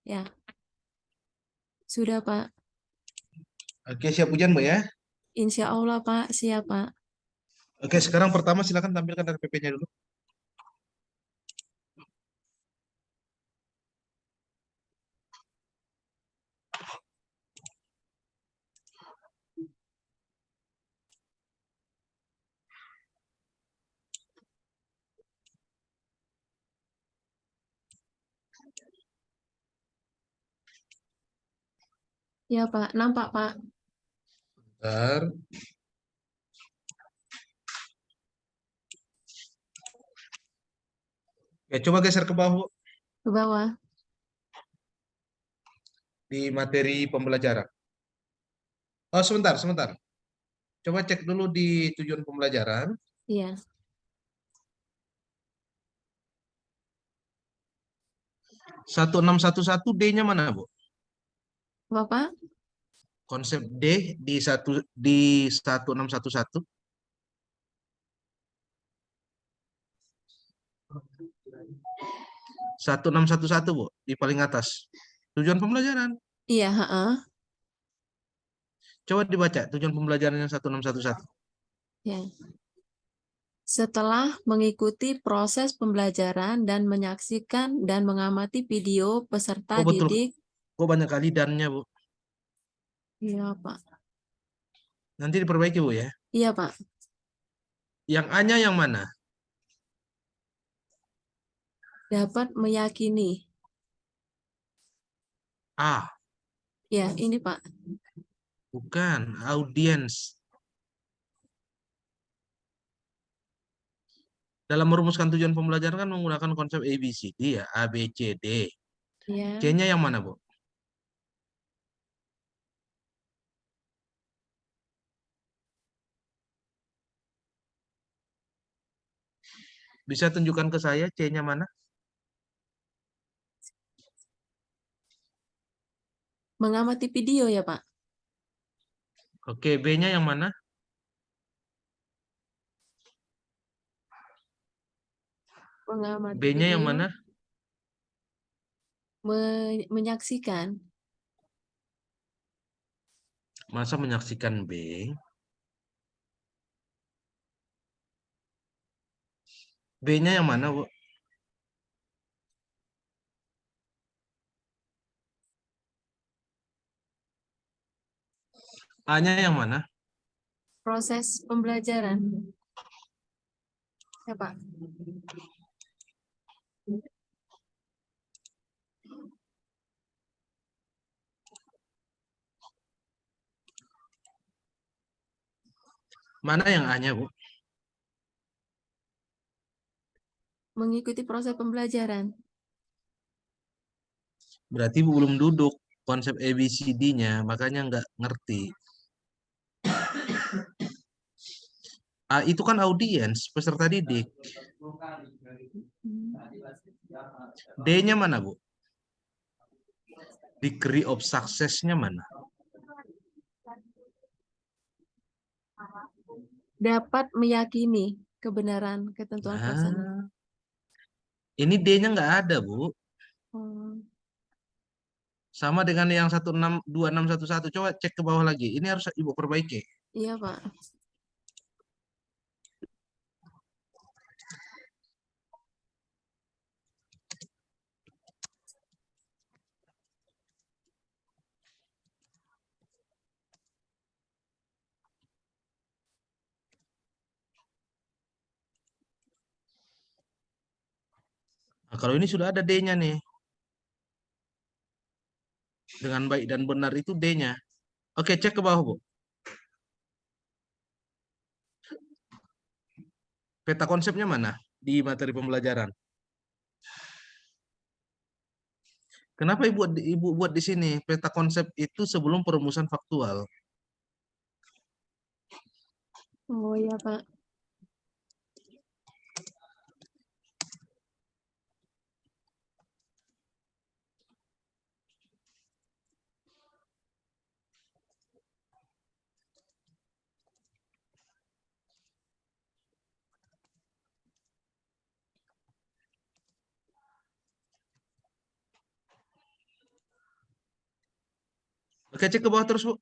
Ya, sudah Pak. Oke, siap ujian, Mbak ya. Insya Allah Pak, siap Pak. Oke, sekarang pertama silakan tampilkan RPP-nya dulu. Ya Pak, nampak Pak. Bentar. Ya, coba geser ke bawah, Bu, Ke bawah. di materi pembelajaran. Oh, sebentar, sebentar. Coba cek dulu di tujuan pembelajaran. Iya. 1611 D-nya mana, Bu? Bapak, Konsep D di 1611. 1611, Bu, di paling atas. Tujuan pembelajaran. iya, heeh. Coba dibaca tujuan pembelajaran yang 1611. Ya. Setelah mengikuti proses pembelajaran dan menyaksikan dan mengamati video peserta Oh, betul. didik. Kok banyak kali dannya, Bu? Iya Pak. Nanti diperbaiki, Bu ya. Iya Pak. Yang A-nya yang mana? Dapat meyakini. A. Ya, ini Pak. Bukan, audiens. Dalam merumuskan tujuan pembelajaran kan menggunakan konsep ABCD ya, A, B, C, D. Ya. C-nya yang mana, Bu? Bisa tunjukkan ke saya C-nya mana? Mengamati video ya Pak. Oke, B-nya yang mana? Mengamati B-nya yang video, mana? menyaksikan. Masa menyaksikan B? B-nya yang mana, Bu? A-nya yang mana? Proses pembelajaran. Ya Pak. Mana yang A-nya, Bu? Mengikuti proses pembelajaran. Berarti Bu belum duduk konsep ABCD-nya, makanya nggak ngerti. A itu kan audiens, peserta didik. D-nya mana, Bu? Degree of success-nya mana? Dapat meyakini kebenaran ketentuan pelaksanaan. Nah, ini D-nya nggak ada, Bu. Hmm. Sama dengan yang 262611. Coba cek ke bawah lagi. Ini harus Ibu perbaiki. Iya Pak. Nah, kalau ini sudah ada D-nya nih. Dengan baik dan benar itu D-nya. Oke, cek ke bawah, Bu. Peta konsepnya mana di materi pembelajaran? Kenapa Ibu buat di sini? Peta konsep itu sebelum perumusan faktual. Oh iya Pak. Oke, cek ke bawah terus, Bu.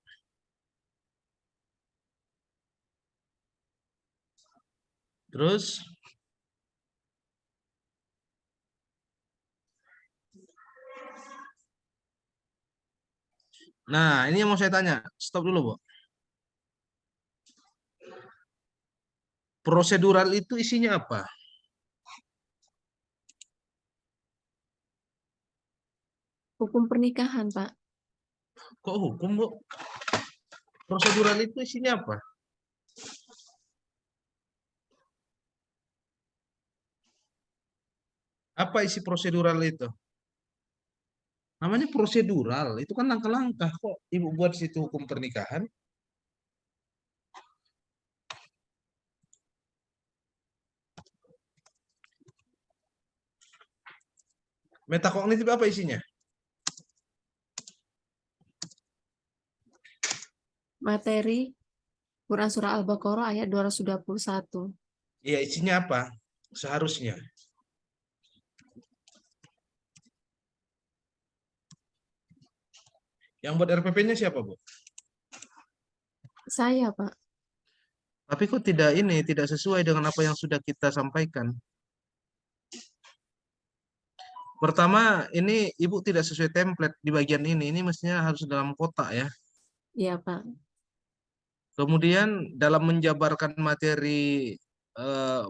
Terus, nah ini yang mau saya tanya. Stop dulu, Bu. Prosedural itu isinya apa? Hukum pernikahan, Pak. Kok hukum, Bu? Prosedural itu isinya apa? Apa isi prosedural itu? Namanya prosedural, itu kan langkah-langkah. Kok Ibu buat situ hukum pernikahan? Metakognitif apa isinya? Materi Quran Surah Al-Baqarah ayat 221. Iya, isinya apa? Seharusnya. Yang buat RPP-nya siapa, Bu? Saya, Pak. Tapi kok tidak sesuai dengan apa yang sudah kita sampaikan. Pertama, ini Ibu tidak sesuai template di bagian ini. Ini mestinya harus dalam kotak ya. Iya, Pak. Kemudian dalam menjabarkan materi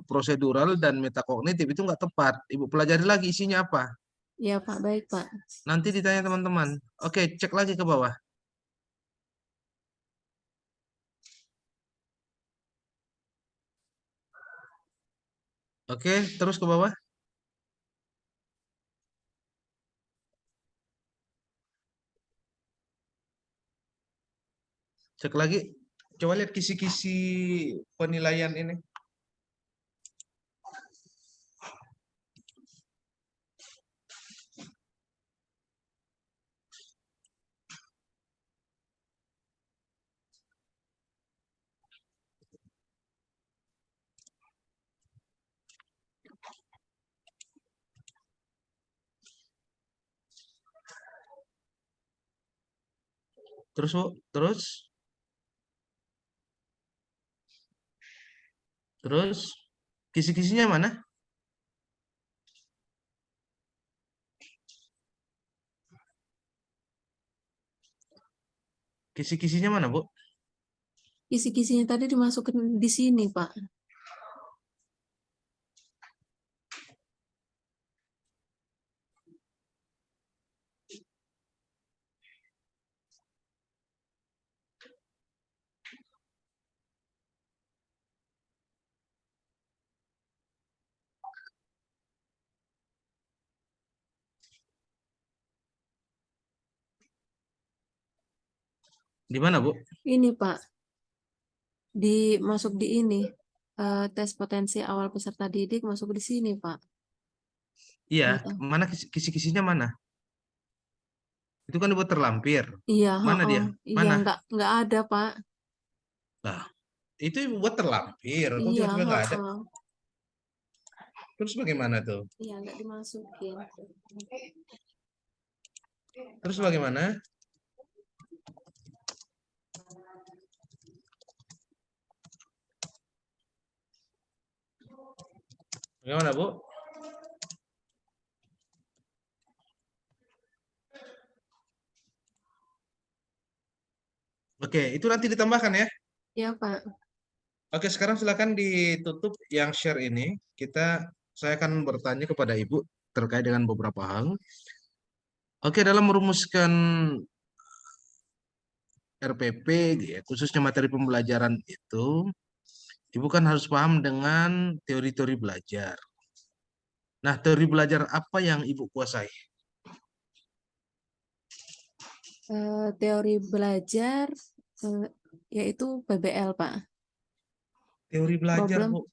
prosedural dan metakognitif itu nggak tepat. Ibu pelajari lagi isinya apa. Iya, Pak. Baik, Pak. Nanti ditanya teman-teman. Oke, cek lagi ke bawah. Oke, terus ke bawah. Cek lagi. Coba lihat kisi-kisi penilaian ini. Terus, Bu. Terus. Terus. Kisi-kisinya mana? Kisi-kisinya mana, Bu? Kisi-kisinya tadi dimasukkan di sini, Pak. Di mana, Bu? Ini, Pak. Masuk di ini. Tes potensi awal peserta didik masuk di sini, Pak. Iya, Nggak tahu. mana kisi-kisinya mana? Itu kan dibuat terlampir. Iya, Mana heeh. dia? Iya, Mana? nggak ada, Pak. Nah, itu buat terlampir. Kok Iya, tiba-tiba nggak ada? heeh. Terus bagaimana tuh? Iya, nggak dimasukin. Terus bagaimana? Bagaimana, Bu? Oke, itu nanti ditambahkan ya. Iya, Pak. Oke, sekarang silakan ditutup yang share ini. Saya akan bertanya kepada Ibu terkait dengan beberapa hal. Oke, dalam merumuskan RPP, ya, khususnya materi pembelajaran itu, Ibu kan harus paham dengan teori-teori belajar. Nah, teori belajar apa yang Ibu kuasai? Teori belajar yaitu PBL, Pak. Teori belajar, Problem. Bu.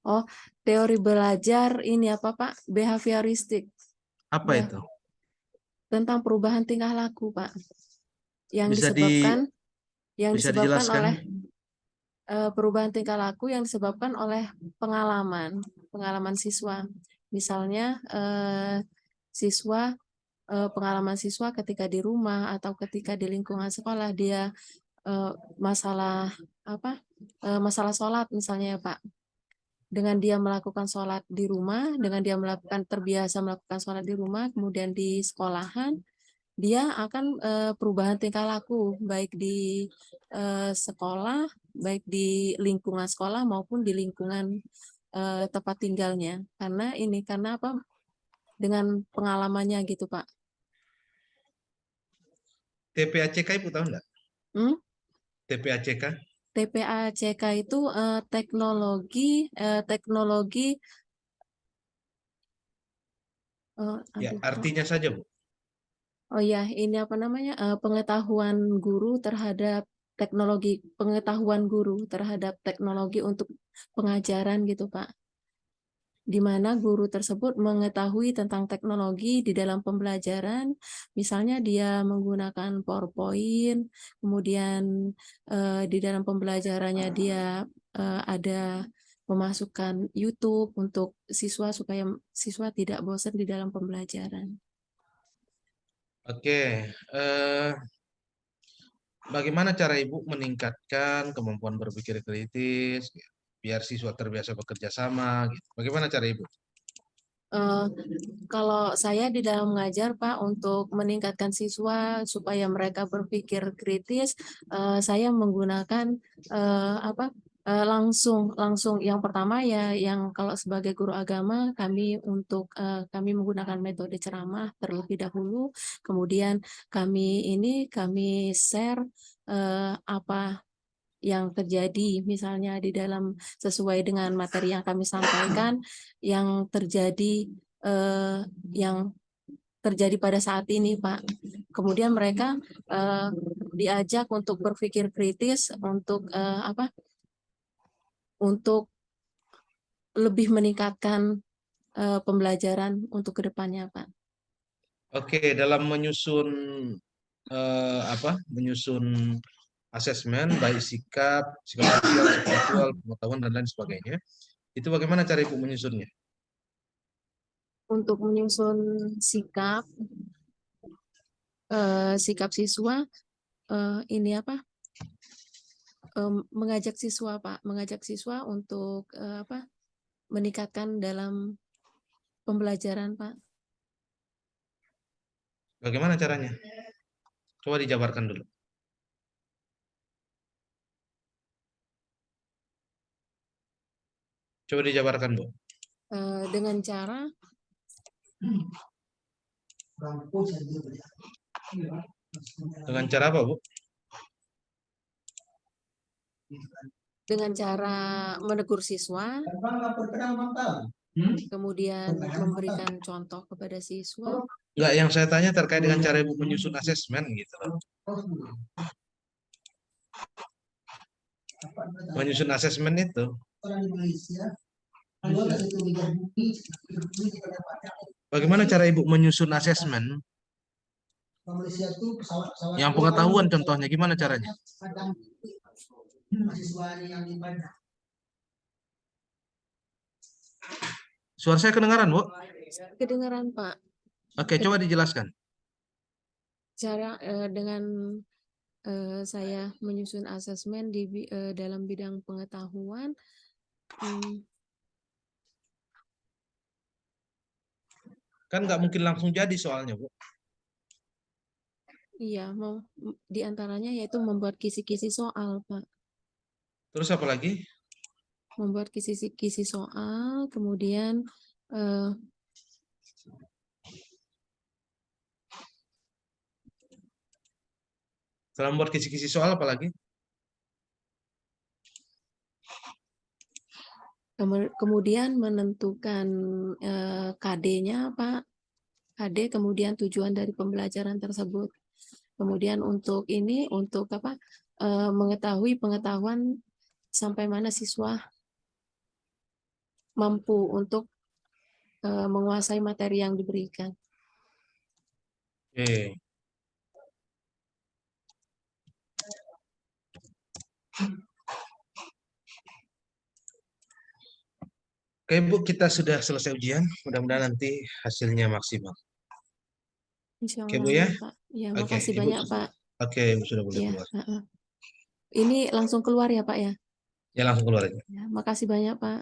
Oh, teori belajar ini apa, Pak? Behavioristik. Apa itu? Tentang perubahan tingkah laku, Pak. Yang Bisa bisa disebabkan dijelaskan? oleh perubahan tingkah laku yang disebabkan oleh pengalaman siswa. Misalnya siswa pengalaman siswa ketika di rumah atau ketika di lingkungan sekolah dia masalah masalah sholat misalnya ya Pak. Dengan dia melakukan sholat di rumah, dengan dia terbiasa melakukan sholat di rumah, kemudian di sekolahan, dia akan perubahan tingkah laku baik di sekolah, baik di lingkungan sekolah maupun di lingkungan tempat tinggalnya. Karena apa? Dengan pengalamannya gitu Pak. TPACK Ibu tahu enggak? Hmm? TPACK? TPACK itu teknologi Ya, aduh, artinya saja, Bu. oh ya, ini apa namanya? Pengetahuan guru terhadap teknologi untuk pengajaran gitu, Pak. Di mana guru tersebut mengetahui tentang teknologi di dalam pembelajaran, misalnya dia menggunakan PowerPoint, kemudian di dalam pembelajarannya dia ada memasukkan YouTube untuk siswa supaya siswa tidak bosan di dalam pembelajaran. Oke, bagaimana cara Ibu meningkatkan kemampuan berpikir kritis, biar siswa terbiasa bekerja sama, gitu. Bagaimana cara Ibu? Kalau saya di dalam mengajar, Pak, untuk meningkatkan siswa supaya mereka berpikir kritis, saya menggunakan langsung yang pertama ya, yang kalau sebagai guru agama kami menggunakan metode ceramah terlebih dahulu, kemudian kami share apa yang terjadi misalnya di dalam sesuai dengan materi yang kami sampaikan yang terjadi yang terjadi pada saat ini Pak. Kemudian mereka diajak untuk berpikir kritis untuk lebih meningkatkan pembelajaran untuk kedepannya Pak. Oke, dalam menyusun asesmen baik sikap, psikosoial, spiritual, pengetahuan dan lain sebagainya. Itu bagaimana cara Ibu menyusunnya? Untuk menyusun sikap siswa ini mengajak siswa Pak, mengajak siswa untuk meningkatkan dalam pembelajaran Pak. Bagaimana caranya? Coba dijabarkan dulu. Coba dijabarkan, Bu. Dengan cara Dengan cara apa, Bu? menegur siswa, kemudian memberikan contoh kepada siswa. Enggak, yang saya tanya terkait dengan cara Ibu menyusun asesmen gitu loh. Menyusun asesmen itu. Bagaimana cara Ibu menyusun asesmen? Yang pengetahuan contohnya gimana caranya? Suara saya kedengaran, Bu? Kedengaran Pak. Oke, coba dijelaskan. Cara dengan saya menyusun asesmen dalam bidang pengetahuan. Kan nggak mungkin langsung jadi soalnya, Bu. Iya, di antaranya yaitu membuat kisi-kisi soal, Pak. Terus apa lagi? Membuat kisi-kisi soal, kemudian setelah membuat kisi-kisi soal apa lagi? kemudian menentukan KD-nya, Pak. KD, kemudian tujuan dari pembelajaran tersebut. Kemudian untuk mengetahui pengetahuan sampai mana siswa mampu untuk menguasai materi yang diberikan. Oke. Oke, Bu, kita sudah selesai ujian. Mudah-mudahan nanti hasilnya maksimal. Insya Oke, Allah Bu ya. ya Pak. Ya, Oke, makasih Ibu. banyak Pak. Oke, Ibu sudah boleh Ya, keluar. heeh. Ini langsung keluar ya Pak ya? Ya langsung keluar aja. Ya, makasih banyak Pak.